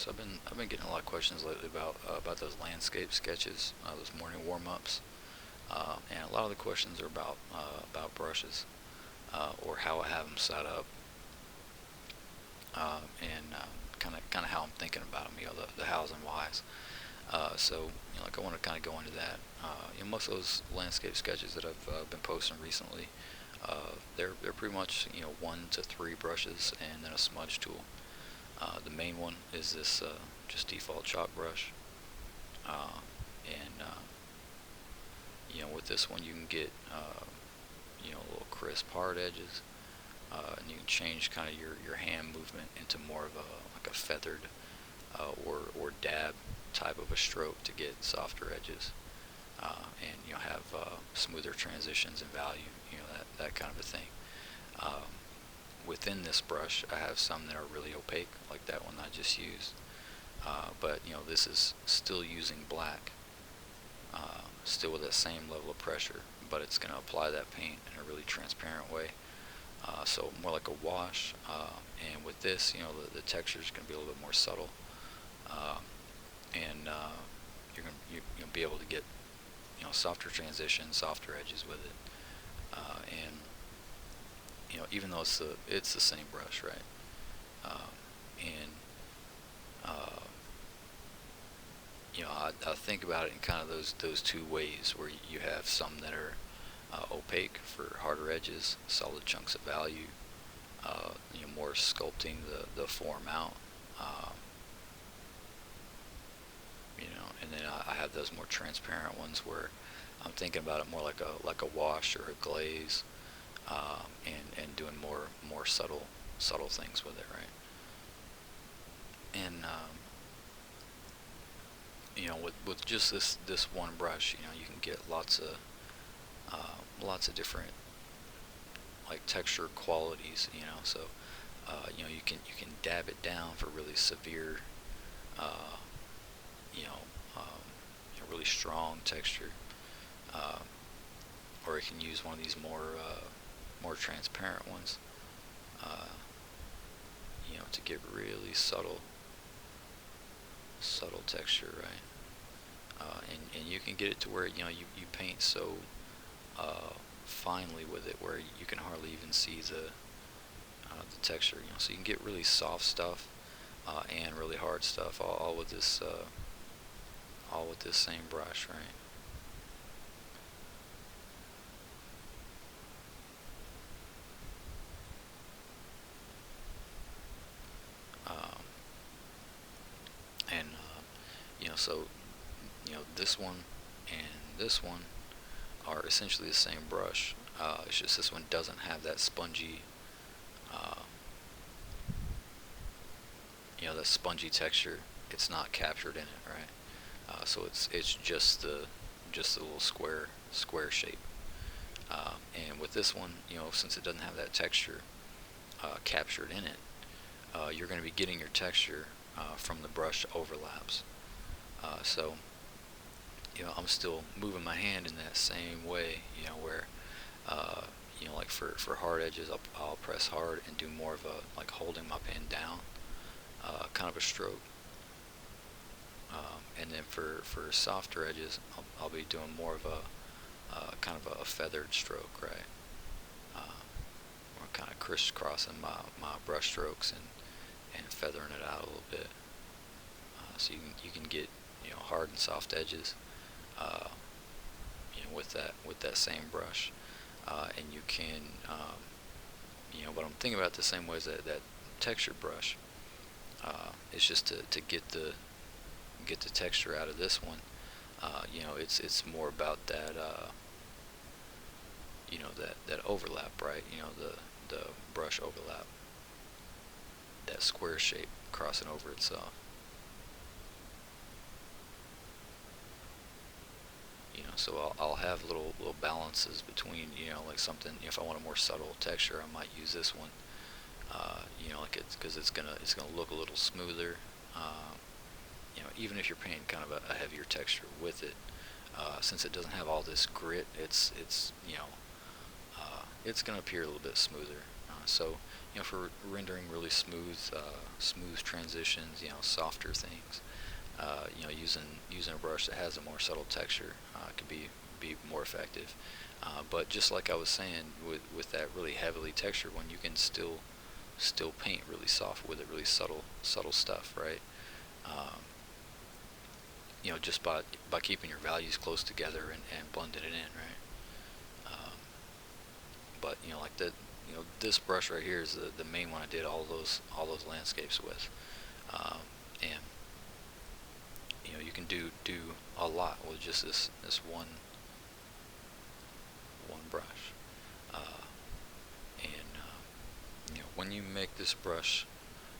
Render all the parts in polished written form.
So I've been getting a lot of questions lately about those landscape sketches, those morning warm-ups, and a lot of the questions are about brushes, or how I have them set up, and kind of how I'm thinking about them, the hows and whys. So like I want to kind of go into that. Most of those landscape sketches that I've been posting recently, they're pretty much 1 to 3 brushes and then a smudge tool. The main one is this just default chalk brush, and with this one you can get little crisp hard edges, and you can change kind of your hand movement into more of a like a feathered or dab type of a stroke to get softer edges, and have smoother transitions and value, that kind of a thing. Um, Within this brush, I have some that are really opaque, like that one I just used. But this is still using black, still with that same level of pressure, but it's going to apply that paint in a really transparent way. So more like a wash. And with this, the texture is going to be a little bit more subtle, uh, and you'll be able to get softer transitions, softer edges with it, and even though it's the same brush, right? And uh, I think about it in kind of those 2 ways, where you have some that are opaque for harder edges, solid chunks of value, more sculpting the form out. Uh, and then I have those more transparent ones where I'm thinking about it more like a wash or a glaze, and doing more subtle things with it, right? And with just this one brush, you can get lots of different like texture qualities, so you can dab it down for really severe, uh, you know really strong texture, uh, or you can use one of these more transparent ones, uh, to get really subtle texture, right? And you can get it to where you paint so finely with it where you can hardly even see the texture. So you can get really soft stuff, and really hard stuff, all with this same brush, right? Um, and so this one and this one are essentially the same brush. It's just this one doesn't have that spongy, uh, that spongy texture. It's not captured in it, right? So it's just the little square shape. And with this one, since it doesn't have that texture captured in it, you're going to be getting your texture from the brush overlaps. So I'm still moving my hand in that same way, where like for hard edges, I'll press hard and do more of a like holding my pen down, kind of a stroke. And then for softer edges, I'll be doing more of a kind of a feathered stroke, right? Or kind of crisscrossing my brush strokes and feathering it out a little bit. So you can get hard and soft edges, uh, with that same brush, and you can but I'm thinking about it the same way as that textured brush. It's just to get the texture out of this one. It's more about that, that overlap, right? The brush overlap, that square shape crossing over itself. So I'll have little balances between, like something. If I want a more subtle texture, I might use this one. Like because it's gonna look a little smoother. Even if you're painting kind of a heavier texture with it, since it doesn't have all this grit, it's gonna appear a little bit smoother. So, for rendering really smooth transitions, softer things, using a brush that has a more subtle texture could be more effective. But just like I was saying, with that really heavily textured one, you can still paint really soft with it, really subtle stuff, right? Um, just by keeping your values close together and blending it in, right? Um, but like this brush right here is the main one I did all those landscapes with, and you can do a lot with just this one brush, uh, and when you make this brush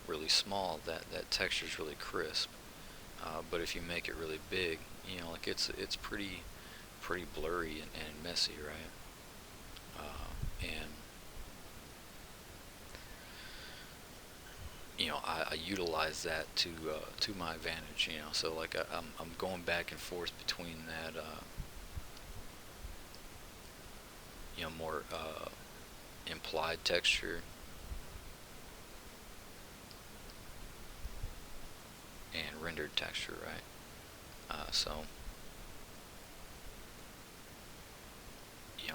really small, that texture is really crisp. But if you make it really big, like it's pretty blurry and messy, right? And I utilize that to my advantage. So like I'm going back and forth between that more implied texture and rendered texture, right? So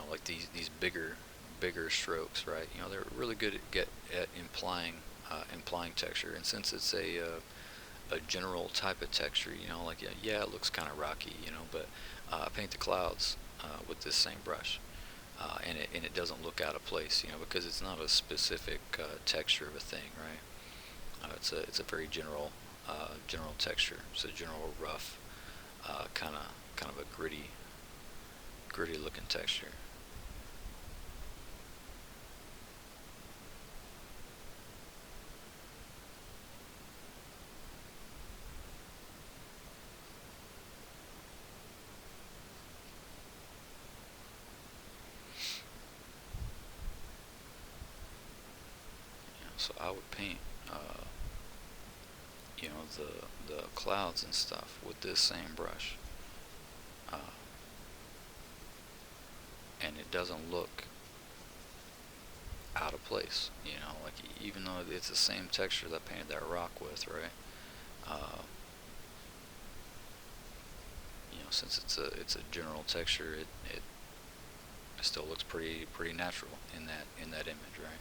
like these bigger strokes, right? They're really good at implying texture, and since it's a general type of texture, like yeah, it looks kind of rocky, but I paint the clouds with this same brush, and it doesn't look out of place, because it's not a specific texture of a thing, right? It's a very general texture. It's a general rough, kind of a gritty looking texture. So I would paint, the clouds and stuff with this same brush, uh, and it doesn't look out of place. Like even though it's the same texture that I painted that rock with, right? Uh, since it's a general texture, it still looks pretty natural in that image, right?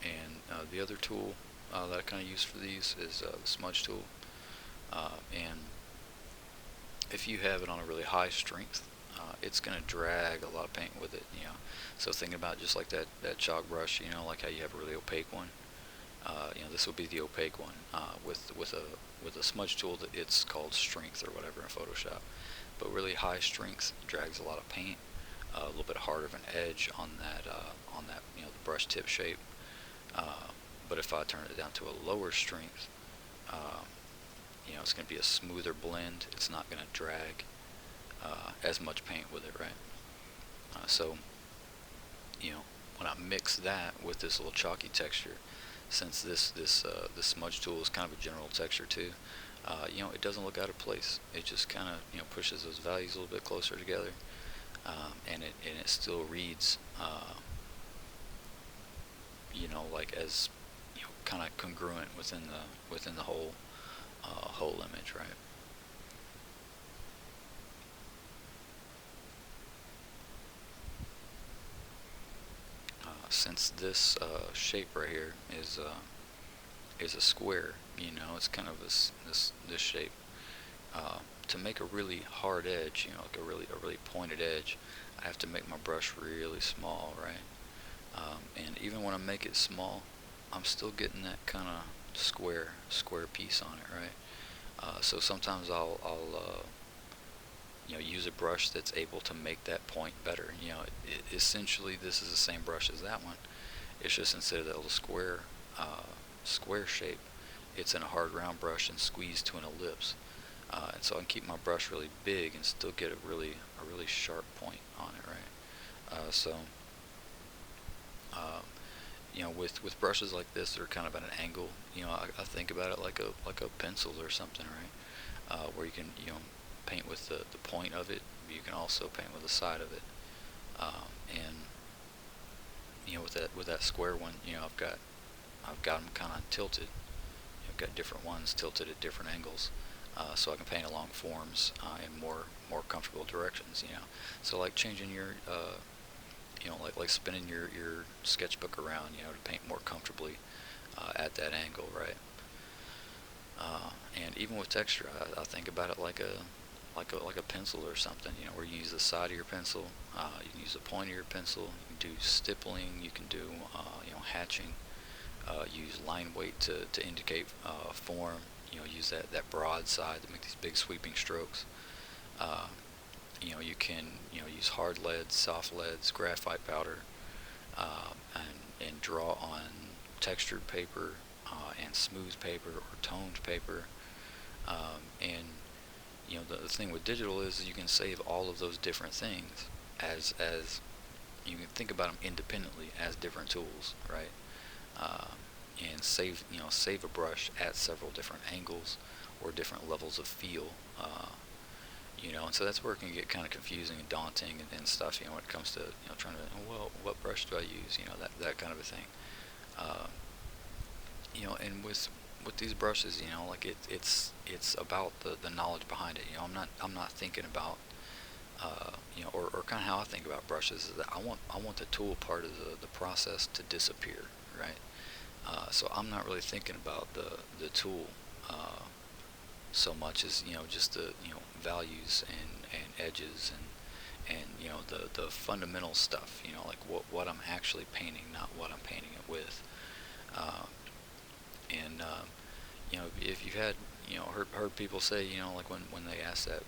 And the other tool that I kind of use for these is the smudge tool. And if you have it on a really high strength, it's going to drag a lot of paint with it. So thinking about just like that chalk brush, like how you have a really opaque one. This will be the opaque one with a smudge tool that it's called strength or whatever in Photoshop. But really high strength drags a lot of paint, a little bit harder of an edge on that the brush tip shape. Uh, but if I turn it down to a lower strength, um, it's going to be a smoother blend. It's not going to drag as much paint with it, right? So, you know, when I mix that with this little chalky texture, since this smudge tool is kind of a general texture too, it doesn't look out of place. It just kind of pushes those values a little bit closer together, and it still reads like as kind of congruent within the whole image, right? Since this shape right here is a square, it's kind of this shape. To make a really hard edge, like a really pointed edge, I have to make my brush really small, right? And even when I make it small, I'm still getting that kind of square piece on it, right? So sometimes I'll use a brush that's able to make that point better. Essentially this is the same brush as that one. It's just instead of that little square shape, it's in a hard round brush and squeezed to an ellipse. And so I can keep my brush really big and still get a really sharp point on it, right? So uh, with brushes like this that are kind of at an angle, I think about it like a pencil or something, right? where you can paint with the point of it. But you can also paint with the side of it. And with that square one, I've got them kind of tilted. I've got different ones tilted at different angles, so I can paint along forms in more comfortable directions. So like changing your like spinning your sketchbook around, to paint more comfortably at that angle, right? And even with texture, I think about it like a pencil or something, where you use the side of your pencil, you can use the point of your pencil, you can do stippling, you can do hatching, use line weight to indicate form, use that broad side to make these big sweeping strokes. Uh, you can use hard leads, soft leads, graphite powder, and draw on textured paper and smooth paper or toned paper. And the thing with digital is you can save all of those different things as you can think about them independently as different tools, right? Uh, and save a brush at several different angles or different levels of feel. And so that's where it can get kind of confusing and daunting and stuff. When it comes to trying to, well, what brush do I use? That kind of a thing. Uh, and with these brushes, like it's about the knowledge behind it. I'm not thinking about or kind of how I think about brushes is that I want the tool part of the process to disappear, right? So I'm not really thinking about the tool so much as just the values and edges and the fundamental stuff, like what I'm actually painting, not what I'm painting it with. Uh, and if you've had heard people say, like when they ask that,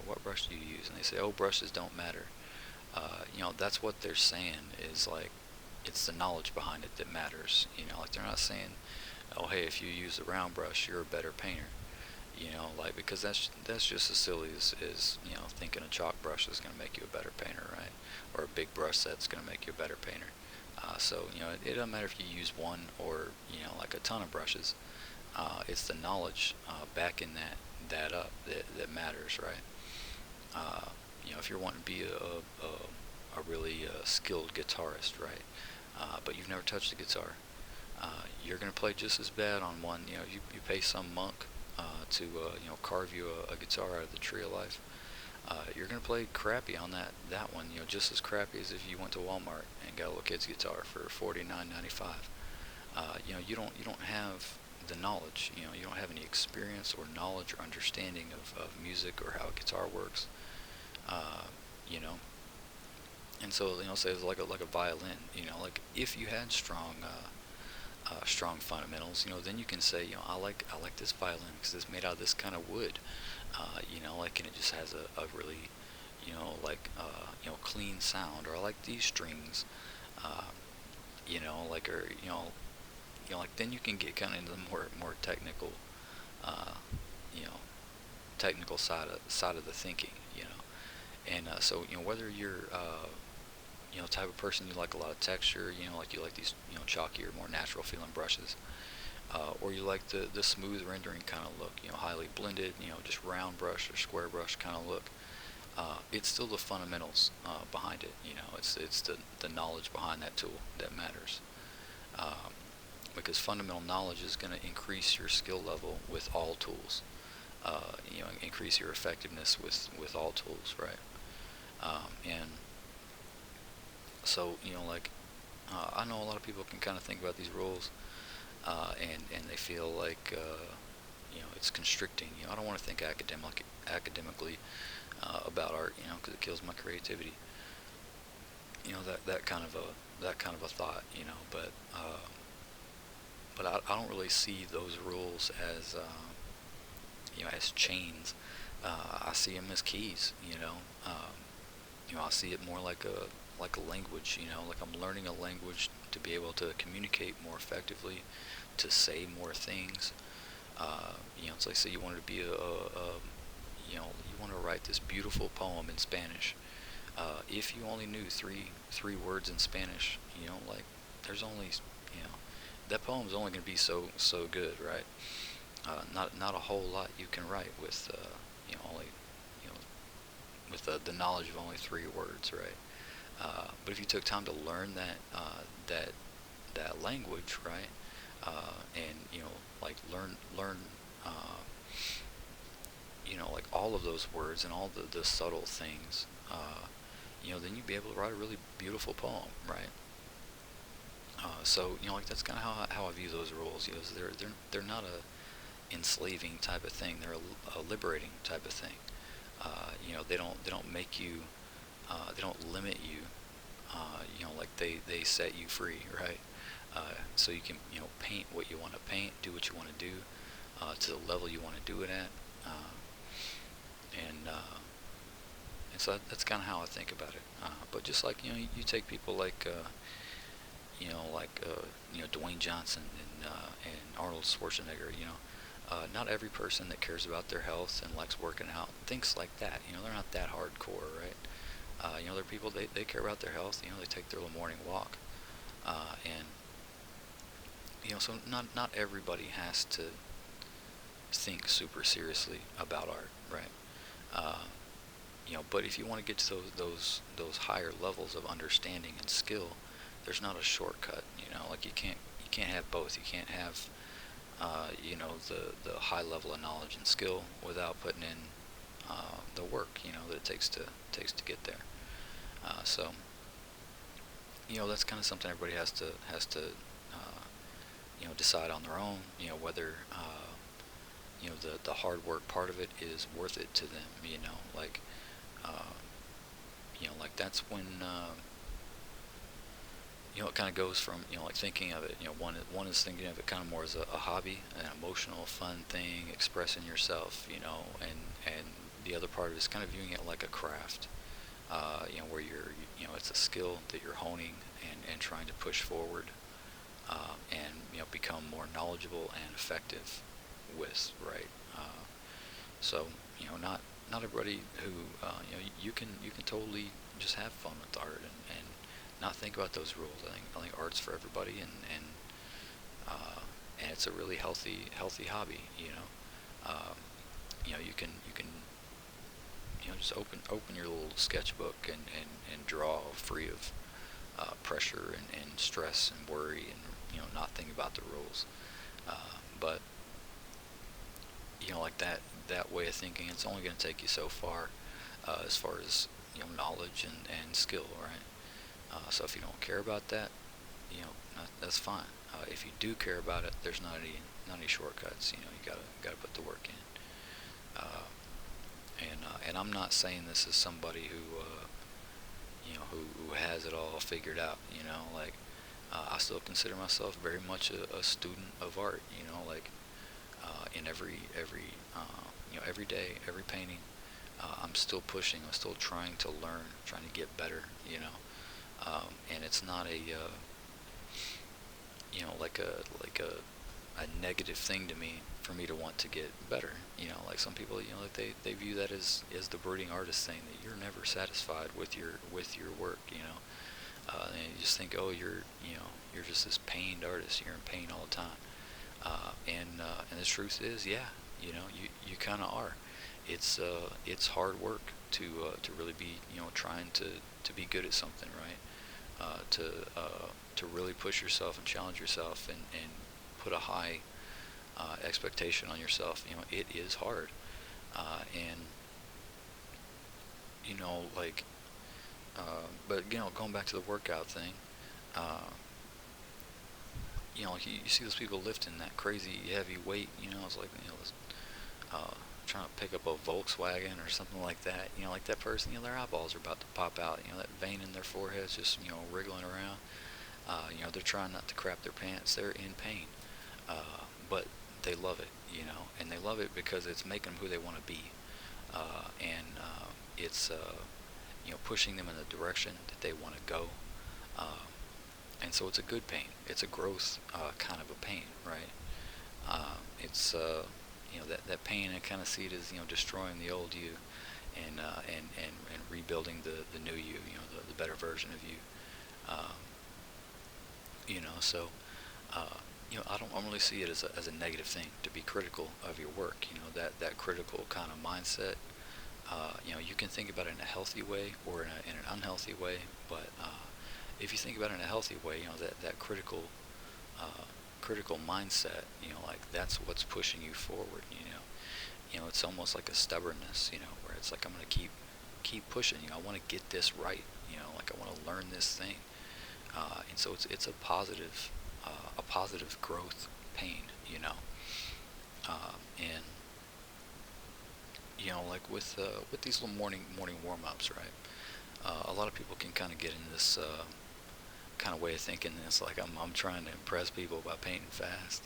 what brush do you use, and they say, oh, brushes don't matter. That's what they're saying is like it's the knowledge behind it that matters. Like they're not saying, oh, hey, if you use a round brush, you're a better painter. Like because that's just as silly as thinking a chalk brush is going to make you a better painter, right? Or a big brush set's going to make you a better painter. So it doesn't matter if you use one or like a ton of brushes. It's the knowledge backing that up that matters, right? If you're wanting to be a really skilled guitarist, right? But you've never touched a guitar, you're going to play just as bad on one. You pay some monk to carve you a guitar out of the tree of life. You're going to play crappy on that one, just as crappy as if you went to Walmart and got a little kid's guitar for $49.95. You don't have the knowledge. You don't have any experience or knowledge or understanding of music or how a guitar works. Uh, you know, and so say it's like a violin. Like if you had strong fundamentals, then you can say, I like this violin because it's made out of this kind of wood, and it just has a really, clean sound, or I like these strings, uh, like, or, like then you can get kind of into the more technical, uh, you know, technical side of the thinking, and so whether you're type of person you like a lot of texture, like you like these chalkier, more natural feeling brushes, or you like the smooth rendering kind of look, highly blended, just round brush or square brush kind of look. It's still the fundamentals behind it. It's the knowledge behind that tool that matters. Um, because fundamental knowledge is going to increase your skill level with all tools. Increase your effectiveness with all tools, right? And so like I know a lot of people can kind of think about these rules, and they feel like it's constricting. I don't want to think academically about art, because it kills my creativity. That kind of a thought, but I don't really see those rules as chains. I see them as keys. I see it more like a language. Like I'm learning a language to be able to communicate more effectively, to say more things. It's like, say you wanted to be you want to write this beautiful poem in Spanish. If you only knew three words in Spanish, like there's only, that poem's only going to be so good, right? not a whole lot you can write with only you know with the knowledge of only 3 words, right? But if you took time to learn that that language, right, and like learn uh, like all of those words and all the subtle things, then you'd be able to write a really beautiful poem, right? So like that's kind of how I view those rules. So they're not a enslaving type of thing. They're a liberating type of thing. They don't make you, they don't limit you. Like they set you free, right? So you can paint what you want to paint, do what you want to do, to the level you want to do it at, and so that's kind of how I think about it. But just like you take people like Dwayne Johnson and Arnold Schwarzenegger. Not every person that cares about their health and likes working out thinks like that. They're not that hardcore, right? There are people they care about their health. They take their little morning walk, and so not everybody has to think super seriously about art, right? Uh, but if you want to get to those higher levels of understanding and skill, there's not a shortcut. Like you can't have both. You can't have the high level of knowledge and skill without putting in the work that it takes to get there. So that's kind of something everybody has to decide on their own. Whether the hard work part of it is worth it to them. Like uh, like that's when it kind of goes from like thinking of it. One is thinking of it kind of more as a hobby, an emotional, fun thing, expressing yourself. And the other part is kind of viewing it like a craft. Where it's a skill that you're honing and trying to push forward, and become more knowledgeable and effective with, right? So not everybody who you can totally just have fun with art and not think about those rules. I think art's for everybody, and it's a really healthy hobby. You can just open your little sketchbook and draw free of pressure and stress and worry, and not think about the rules. But like that way of thinking, it's only going to take you so far, as far as knowledge and skill, right? So if you don't care about that, that's fine. If you do care about it, there's not any shortcuts. You gotta put the work in. And I'm not saying this as somebody who has it all figured out. Like I still consider myself very much a student of art. Like in every day, every painting, I'm still pushing. I'm still trying to learn, trying to get better. And it's not a negative thing to me for me to want to get better. Like some people, like they view that as the brooding artist thing, that you're never satisfied with your work. And you just think, oh, you're just this pained artist. You're in pain all the time. And the truth is, yeah, you kind of are. It's hard work to really be trying to be good at something, right? To really push yourself and challenge yourself and put a high expectation on yourself. It is hard, and like, but going back to the workout thing, uh, like you see those people lifting that crazy heavy weight. It's like this, trying to pick up a Volkswagen or something like that. Like that person, their eyeballs are about to pop out. That vein in their forehead's just wriggling around. They're trying not to crap their pants. They're in pain, but they love it. And they love it because it's making them who they want to be, and it's pushing them in the direction that they want to go. And so it's a good pain. It's a growth kind of a pain, right? It's that pain, I kind of see it as destroying the old you, and rebuilding the new you, the better version of you. So I don't really see it as a negative thing to be critical of your work. That critical kind of mindset. You can think about it in a healthy way or in an unhealthy way. But if you think about it in a healthy way, that uh, critical mindset, like that's what's pushing you forward. It's almost like a stubbornness, where it's like I'm gonna keep pushing. I want to get this right. Like I want to learn this thing. And so it's a positive growth pain. And like with these little morning warm ups, right? A lot of people can kind of get in this kind of way of thinking. It's like I'm trying to impress people by painting fast,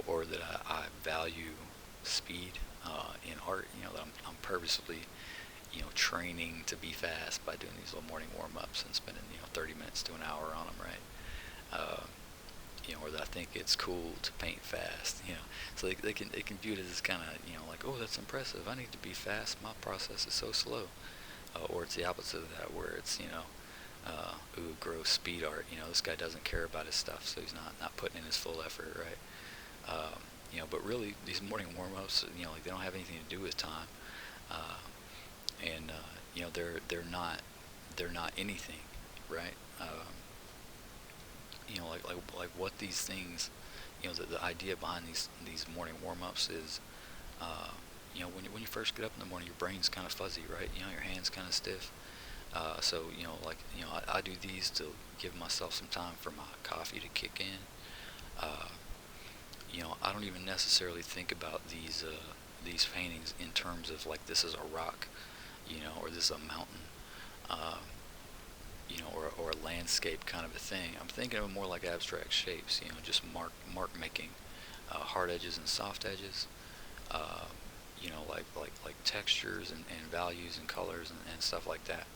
or that I value speed in art. That I'm purposely training to be fast by doing these little morning warm ups and spending 30 minutes to an hour on them, right? Or that I think it's cool to paint fast. So they can view it as kind of like, oh, that's impressive. I need to be fast. My process is so slow. Or it's the opposite of that, where it's ooh, gross speed art. This guy doesn't care about his stuff, so he's not putting in his full effort, right? But really, these morning warm-ups, like they don't have anything to do with time, uh, and they're not anything, right? Like what these things, the idea behind these morning warm-ups is, when you first get up in the morning, your brain's kind of fuzzy, right? Your hands kind of stiff. So I do these to give myself some time for my coffee to kick in. Uh, I don't even necessarily think about these paintings in terms of like this is a rock, or this is a mountain, uh, or a landscape kind of a thing. I'm thinking of it more like abstract shapes, just mark making, hard edges and soft edges, uh, like textures and values and colors and stuff like that.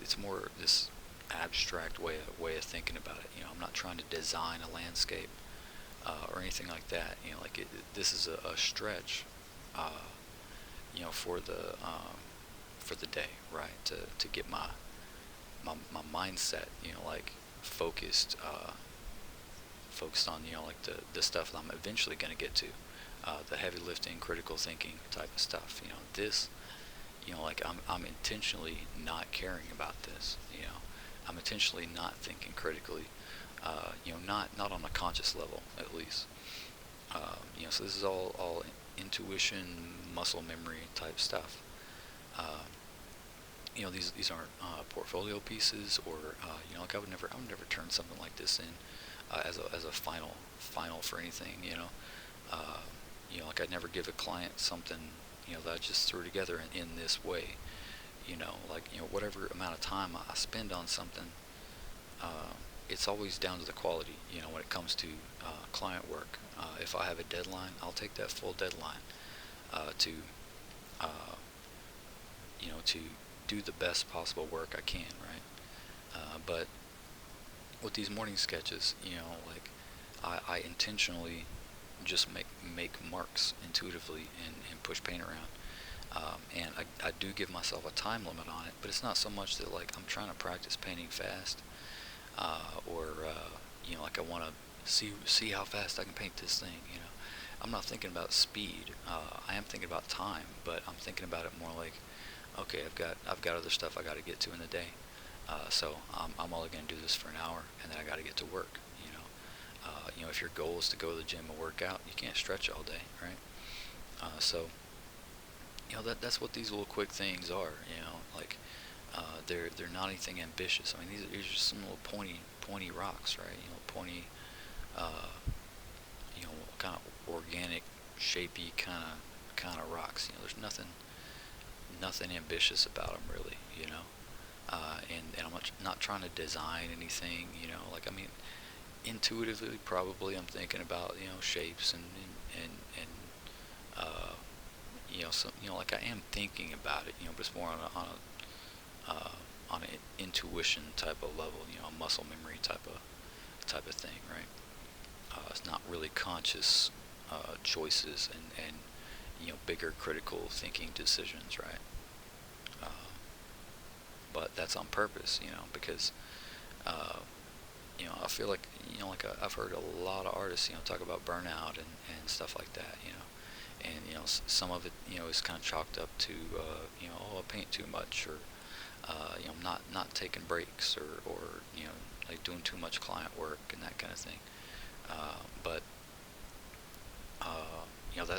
It's more this abstract way of thinking about it. I'm not trying to design a landscape or anything like that. This is a stretch, uh, for the day, right? To get my mindset, like focused, focused on like the stuff that I'm eventually going to get to, the heavy lifting, critical thinking type of stuff. This, like I'm intentionally not caring about this. I'm intentionally not thinking critically. Not on a conscious level at least. So this is all intuition, muscle memory type stuff. Uh, these aren't portfolio pieces, or like I would never turn something like this in as a final for anything. Uh, like I'd never give a client something that I just threw together in this way. Like whatever amount of time I spend on something, uh, it's always down to the quality. When it comes to client work, if I have a deadline, I'll take that full deadline to uh, to do the best possible work I can, right? But with these morning sketches, like I intentionally just make marks intuitively and push paint around. And I do give myself a time limit on it, but it's not so much that like I'm trying to practice painting fast, or like I want to see how fast I can paint this thing. I'm not thinking about speed. I am thinking about time, but I'm thinking about it more like, okay, I've got other stuff I got to get to in the day. So I'm only going to do this for an hour, and then I got to get to work. If your goal is to go to the gym and work out, you can't stretch all day, right? So that's what these little quick things are. Like they're not anything ambitious. I mean, these are just some little pointy rocks, right? Pointy, uh, kind of organic, shapy kind of rocks. There's nothing ambitious about them really. And I'm not trying to design anything. Like I mean, intuitively probably I'm thinking about shapes and some like I am thinking about it. But it's more on an intuition type of level. A muscle memory type of thing, right? It's not really conscious choices and bigger critical thinking decisions, right? But that's on purpose, because uh, I feel like, I've heard a lot of artists, talk about burnout and stuff like that, and some of it, is kind of chalked up to, oh, I paint too much, or not taking breaks, or like doing too much client work and that kind of thing. But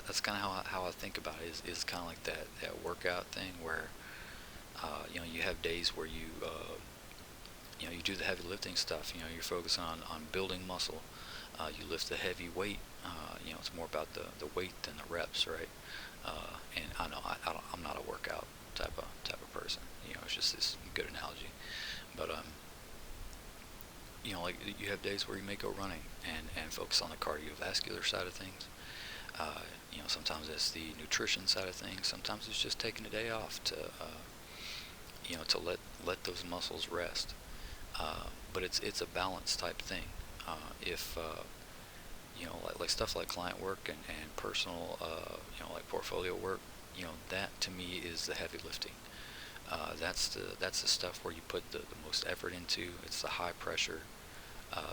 that's kind of how I think about it, is kind of like that workout thing where, you have days where you do the heavy lifting stuff. You're focusing on building muscle. You lift the heavy weight. It's more about the weight than the reps, right? And I know I'm not a workout type of person. It's just this good analogy. But like you have days where you may go running and focus on the cardiovascular side of things. Sometimes it's the nutrition side of things. Sometimes it's just taking a day off to let those muscles rest. But it's a balance type thing. If like stuff like client work and personal, like portfolio work, that to me is the heavy lifting. That's the stuff where you put the most effort into. It's the high pressure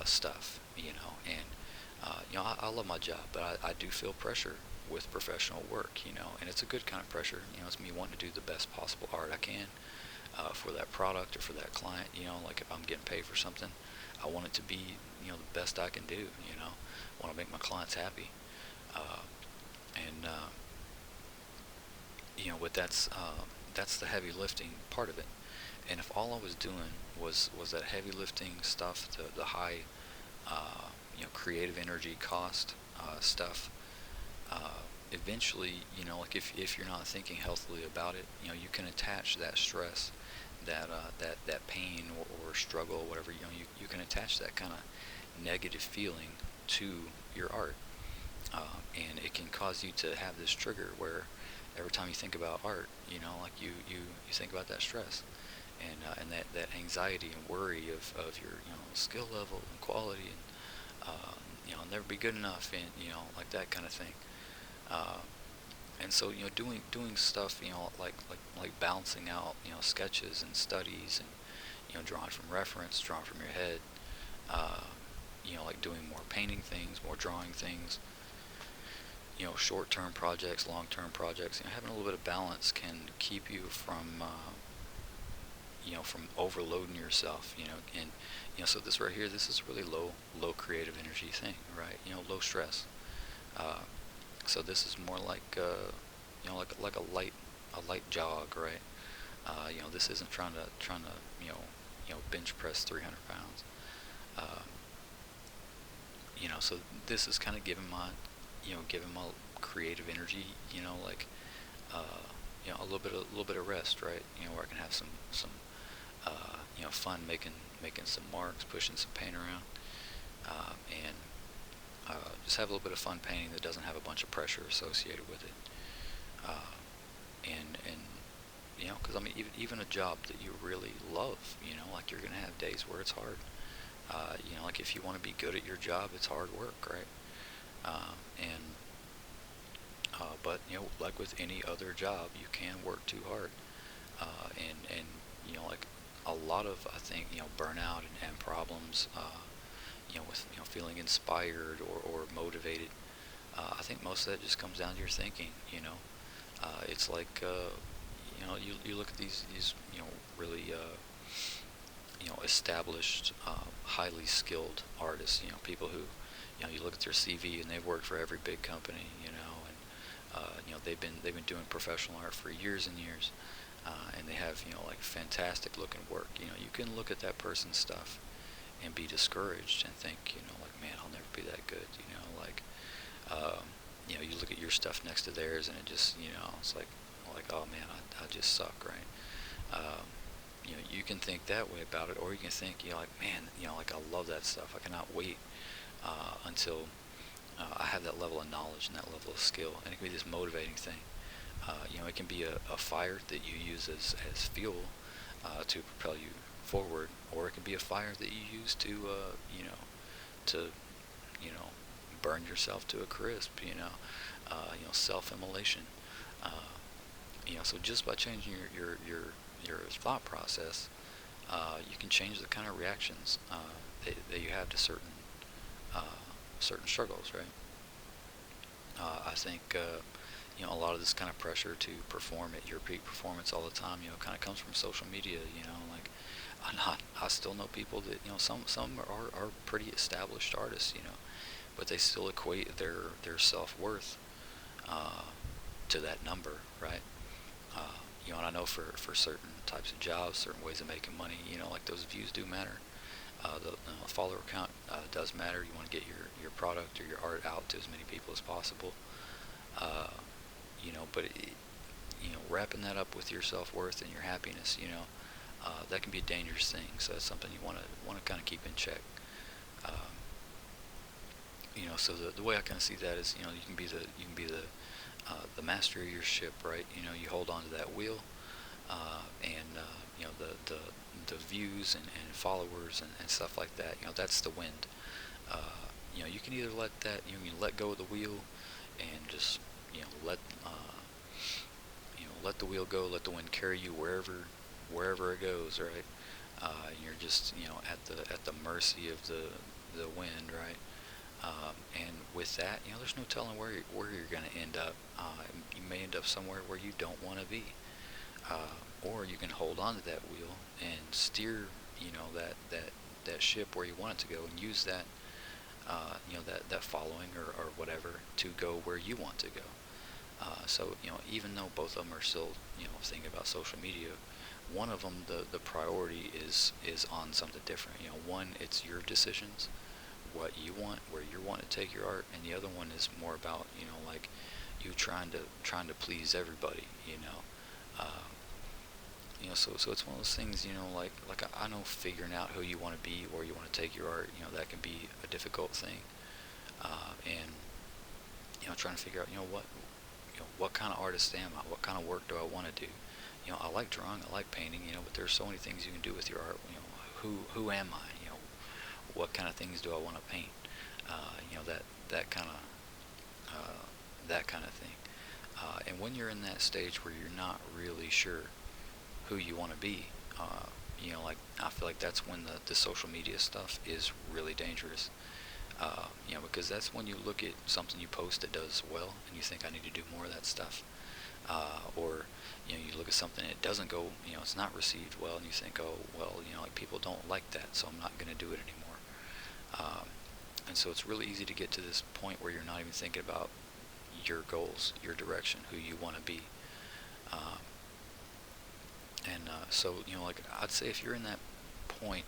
stuff, and I love my job, but I do feel pressure with professional work, and it's a good kind of pressure. It's me wanting to do the best possible art I can for that product or for that client. Like if I'm getting paid for something, I want it to be, the best I can do. I want to make my clients happy, and but that's the heavy lifting part of it. And if all I was doing was that heavy lifting stuff, the high, creative energy cost stuff, eventually, like if you're not thinking healthily about it, you can attach that stress, that pain or struggle, whatever, you can attach that kind of negative feeling to your art, and it can cause you to have this trigger where every time you think about art, like you think about that stress, and that anxiety and worry of your skill level and quality, and never be good enough, and like that kind of thing. Uh, and so doing stuff, like balancing out sketches and studies, and drawing from reference, drawing from your head, uh, like doing more painting things, more drawing things, short-term projects, long-term projects. Having a little bit of balance can keep you from overloading yourself. And so this right here, this is really low creative energy thing, right? Low stress. Uh, so this is more like like a light jog, right? This isn't trying to bench press 300 pounds. Uh, so this is kind of giving my creative energy, like a little bit of rest, right? Where I can have some fun making some marks, pushing some paint around, and just have a little bit of fun painting that doesn't have a bunch of pressure associated with it. Uh, and because I mean, even a job that you really love, like you're gonna have days where it's hard. Like if you want to be good at your job, it's hard work, right? And but like with any other job, you can work too hard, and like a lot of, I think, burnout and problems, with feeling inspired or motivated. I think most of that just comes down to your thinking. It's like you look at these really established, highly skilled artists. People who you look at their CV and they've worked for every big company. And they've been doing professional art for years and years, and they have like fantastic looking work. You can look at that person's stuff and be discouraged and think, like, man, I'll never be that good. Like, you look at your stuff next to theirs, and it just, it's like, oh man, I just suck, right? You can think that way about it, or you can think, like, man, like, I love that stuff. I cannot wait until I have that level of knowledge and that level of skill, and it can be this motivating thing. It can be a fire that you use as fuel to propel you forward, or it can be a fire that you use to burn yourself to a crisp. Self-immolation. So just by changing your thought process, you can change the kind of reactions that you have to certain struggles, right? I think a lot of this kind of pressure to perform at your peak performance all the time, kind of comes from social media. Like I still know people that some are pretty established artists, but they still equate their self-worth uh, to that number, right? And I know for certain types of jobs, certain ways of making money, like those views do matter. The follower count does matter. You want to get your product or your art out to as many people as possible. Uh, but wrapping that up with your self-worth and your happiness, that can be a dangerous thing. So that's something you want to kind of keep in check. Um, so the way I kind of see that is, you can be the master of your ship, right? You hold on to that wheel, and the views and followers and stuff like that. That's the wind. You can either let that you let go of the wheel and just let let the wheel go, let the wind carry you wherever it goes, right? You're just at the mercy of the wind, right? And with that, there's no telling where you're going to end up. You may end up somewhere where you don't want to be, or you can hold on to that wheel and steer, that ship where you want it to go, and use that, that following or whatever to go where you want to go. So even though both of them are still thinking about social media, one of them the priority is on something different. One, it's your decisions, what you want, where you want to take your art, and the other one is more about like you trying to please everybody. So it's one of those things. Like I know figuring out who you want to be, where you want to take your art, that can be a difficult thing, and trying to figure out what kind of artist am I, what kind of work do I want to do. I like drawing, I like painting, but there's so many things you can do with your art. Who am I? What kind of things do I want to paint? That kind of thing. And when you're in that stage where you're not really sure who you want to be, like I feel like that's when the social media stuff is really dangerous. Because that's when you look at something you post that does well, and you think I need to do more of that stuff. Or you look at something and it doesn't go, it's not received well, and you think, oh well, like people don't like that, so I'm not going to do it anymore. And so it's really easy to get to this point where you're not even thinking about your goals, your direction, who you want to be. Um, so like I'd say if you're in that point,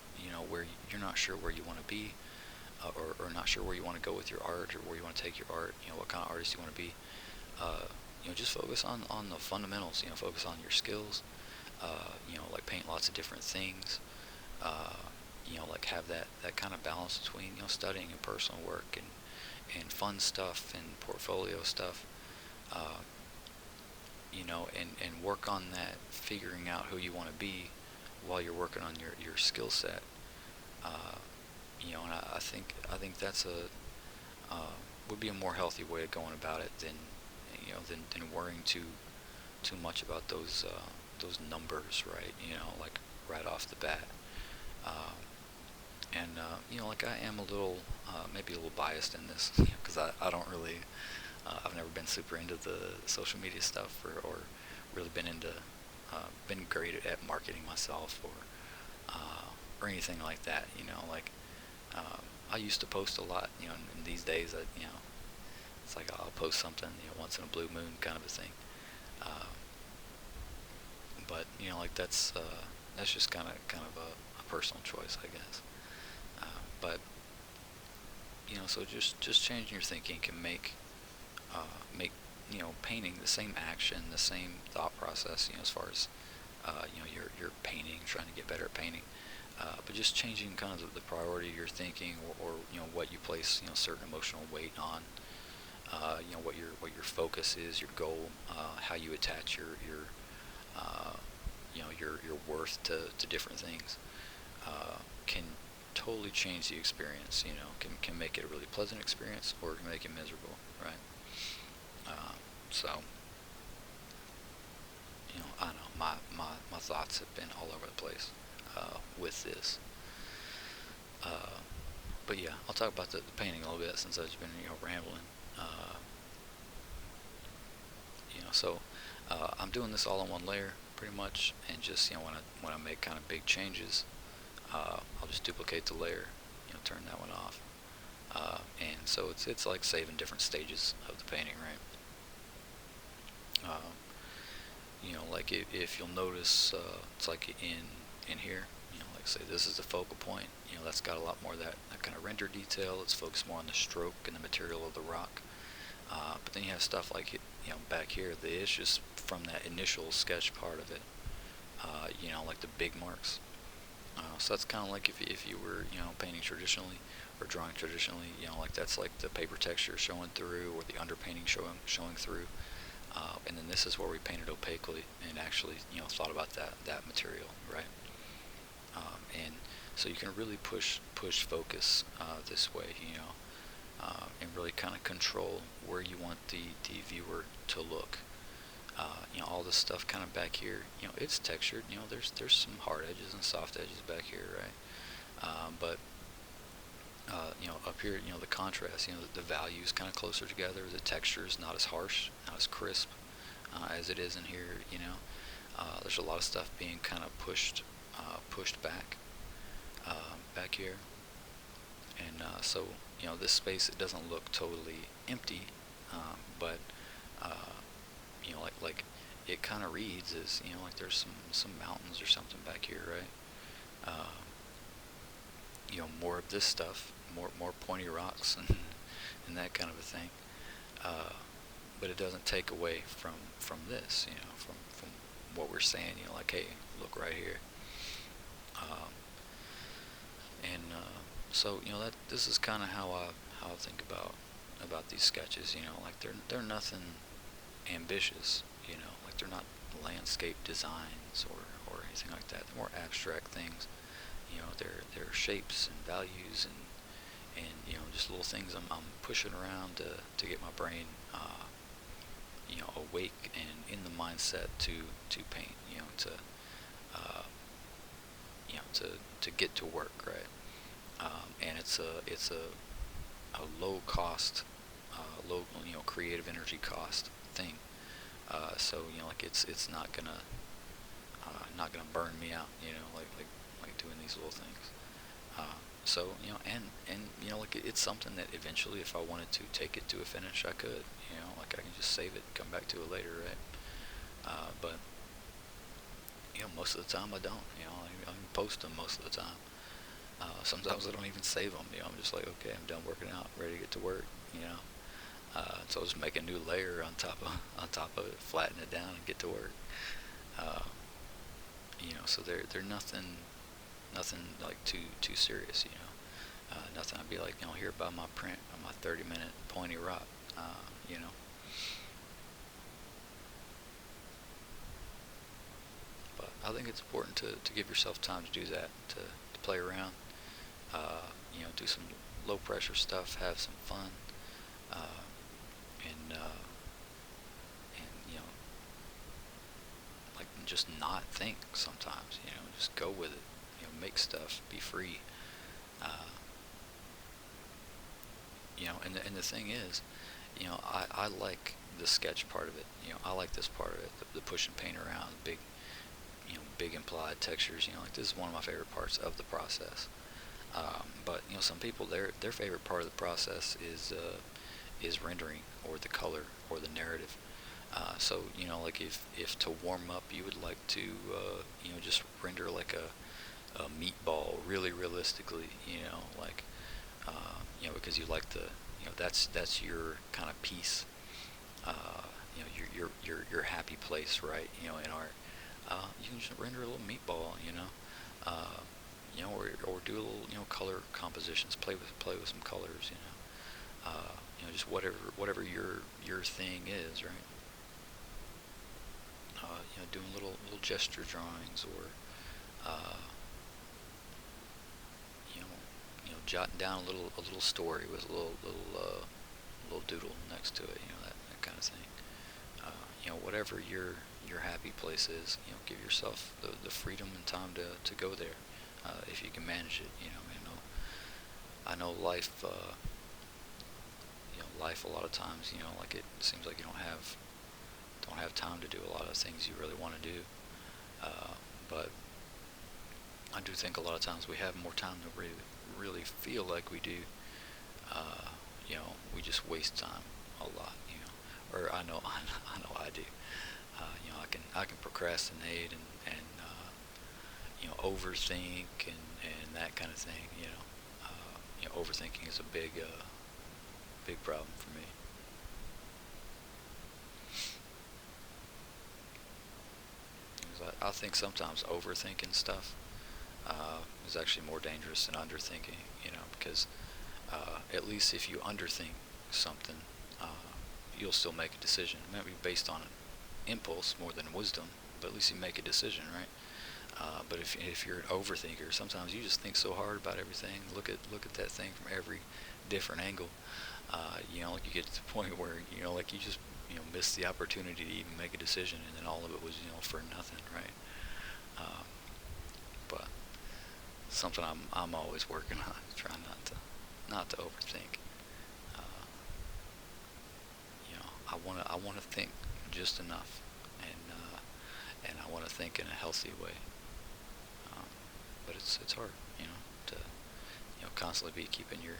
where you're not sure where you want to be, or not sure where you want to go with your art, or where you want to take your art, what kind of artist you want to be, just focus on the fundamentals. Focus on your skills. Like paint lots of different things. Like have that kind of balance between studying and personal work, and fun stuff and portfolio stuff. Uh, and work on that, figuring out who you want to be while you're working on your skill set. Uh, and I think that's would be a more healthy way of going about it than worrying too much about those numbers, right? Like right off the bat. Um, and like I am a little maybe a little biased in this because I don't really I've never been super into the social media stuff, or really been great at marketing myself, or anything like that. Like I used to post a lot, and these days it's like I'll post something once in a blue moon kind of a thing. Uh, but like that's just kind of a personal choice, I guess. But so just changing your thinking can make painting the same action, the same thought process, as far as your painting, trying to get better at painting, but just changing kind of the priority of your thinking, or what you place certain emotional weight on, what your focus is, your goal, how you attach uh, your worth to different things, can totally change the experience. Can make it a really pleasant experience, or can make it miserable, right? So I don't know, my thoughts have been all over the place with this. Uh, but yeah, I'll talk about the painting a little bit since I've just been rambling. Uh, so I'm doing this all on one layer pretty much, and just when I make kind of big changes, I'll just duplicate the layer, turn that one off, and so it's like saving different stages of the painting, right? Like if you'll notice, it's like in here, like say this is the focal point. That's got a lot more of that kind of render detail. It's focused more on the stroke and the material of the rock. But then you have stuff like back here, it's just from that initial sketch part of it. Like the big marks. So that's kind of like if you were painting traditionally or drawing traditionally, like that's like the paper texture showing through or the underpainting showing through. And then this is where we painted opaquely and actually thought about that material, right? And so you can really push focus this way, and really kind of control where you want the viewer to look. All this stuff kind of back here, it's textured. There's some hard edges and soft edges back here, right? But up here, the contrast, the values kind of closer together. The texture is not as harsh, not as crisp as it is in here. There's a lot of stuff being kind of pushed back here, and so this space, it doesn't look totally empty, but like it kind of reads as like there's some mountains or something back here, right? More of this stuff, more pointy rocks and that kind of a thing. But it doesn't take away from this, from what we're saying. Like, hey, look right here. So that this is kind of how I think about these sketches. Like they're nothing ambitious. Like they're not landscape designs or anything like that. They're more abstract things. They're shapes and values and just little things I'm pushing around to get my brain awake and in the mindset to paint. Uh, to get to work, right? And it's a low cost, low creative energy cost thing. So like it's not gonna burn me out. Like doing these little things. So and like it's something that eventually, if I wanted to take it to a finish, I could. Like I can just save it, and come back to it later, right? But most of the time I don't. I can post them most of the time. Sometimes I don't even save them. I'm just like, okay, I'm done working out, ready to get to work. So I'll just make a new layer on top of it, flatten it down, and get to work. Uh, so they're nothing like too serious. Nothing I'd be like, here by my print, on my 30-minute pointy rock. You know. But I think it's important to give yourself time to do that, to play around. Do some low pressure stuff, have some fun, uh, and like just not think sometimes. Just go with it. Make stuff, be free. Uh, and the thing is, I like the sketch part of it. I like this part of it, the push and paint around, big implied textures. Like this is one of my favorite parts of the process. But some people, their favorite part of the process is rendering, or the color, or the narrative. So like if to warm up you would like to just render like a meatball really realistically, like because you like that's your kind of piece, your happy place, right? In art, you can just render a little meatball, or do a little color compositions, play with some colors, just whatever your thing is, right? Doing little gesture drawings, or uh, you know jotting down a little story with a little doodle next to it, that kind of thing. Whatever your happy place is, give yourself the freedom and time to go there, if you can manage it. I know life, life a lot of times, like it seems like you don't have time to do a lot of things you really want to do. But I do think a lot of times we have more time than we really feel like we do. Uh, we just waste time a lot. Or I know I know I do. I can procrastinate and overthink and that kind of thing. Overthinking is a big problem for me. 'Cause I think sometimes overthinking stuff is actually more dangerous than underthinking. Because at least if you underthink something, you'll still make a decision. Maybe based on impulse more than wisdom, but at least you make a decision, right? But if you're an overthinker, sometimes you just think so hard about everything. Look at that thing from every different angle. Like you get to the point where like you just miss the opportunity to even make a decision, and then all of it was for nothing, right? Uh, but something I'm always working on, trying not to overthink. Uh, I wanna think just enough, and I want to think in a healthy way. Um, but it's hard, to constantly be keeping your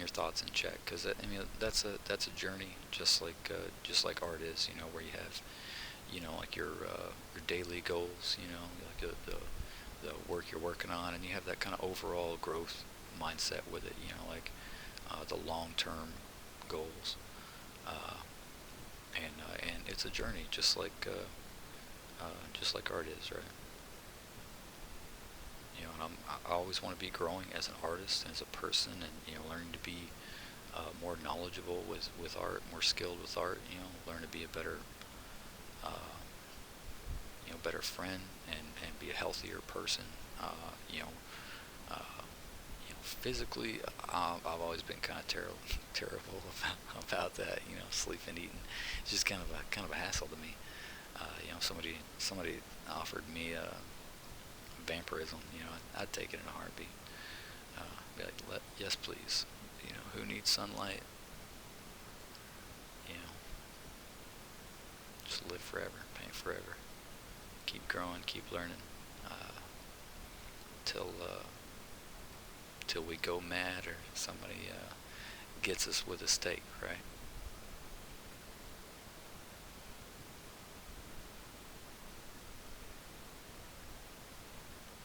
thoughts in check, because I mean that's a journey, just like art is, where you have like your daily goals, like the work you're working on, and you have that kind of overall growth mindset with it, like the long-term goals, uh, and it's a journey, just like art is, right? And I always want to be growing as an artist, as a person, and learning to be more knowledgeable with art, more skilled with art. Learn to be a uh, better friend, and be a healthier person. You know, physically, I've always been kind of terrible about that. Sleep and eating. It's just kind of a hassle to me. Somebody offered me vampirism. I'd take it in a heartbeat. Be like, yes, please. Who needs sunlight? You know, just live forever, paint forever, keep growing, keep learning, uh, till we go mad or somebody gets us with a stake, right?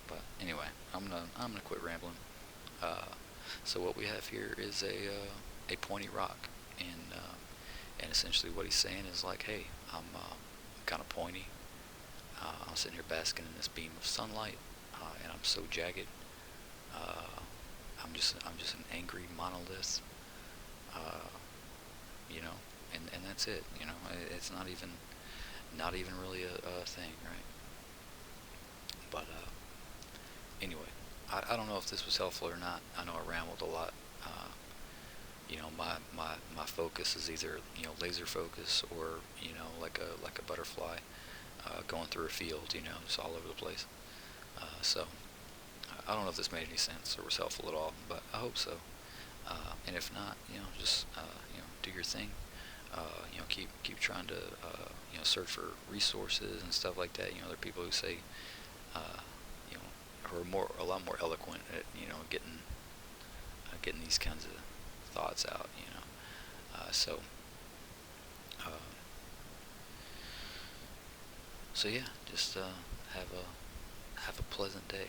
But anyway, I'm gonna quit rambling. Uh, so what we have here is a pointy rock, and essentially what he's saying is like, hey, I'm kind of pointy. I'm sitting here basking in this beam of sunlight, and I'm so jagged. Uh, I'm just an angry monolith. Uh, you know, and that's it. It's not even really a thing, right? But anyway, I don't know if this was helpful or not. I know I rambled a lot. Uh, my focus is either laser focus, or like a butterfly going through a field, just all over the place. So I don't know if this made any sense or was helpful at all, but I hope so. And if not, just do your thing. Keep trying to search for resources and stuff like that. There are people who say uh, you know who are a lot more eloquent at getting these kinds of thoughts out. So uh, so yeah, just have a pleasant day,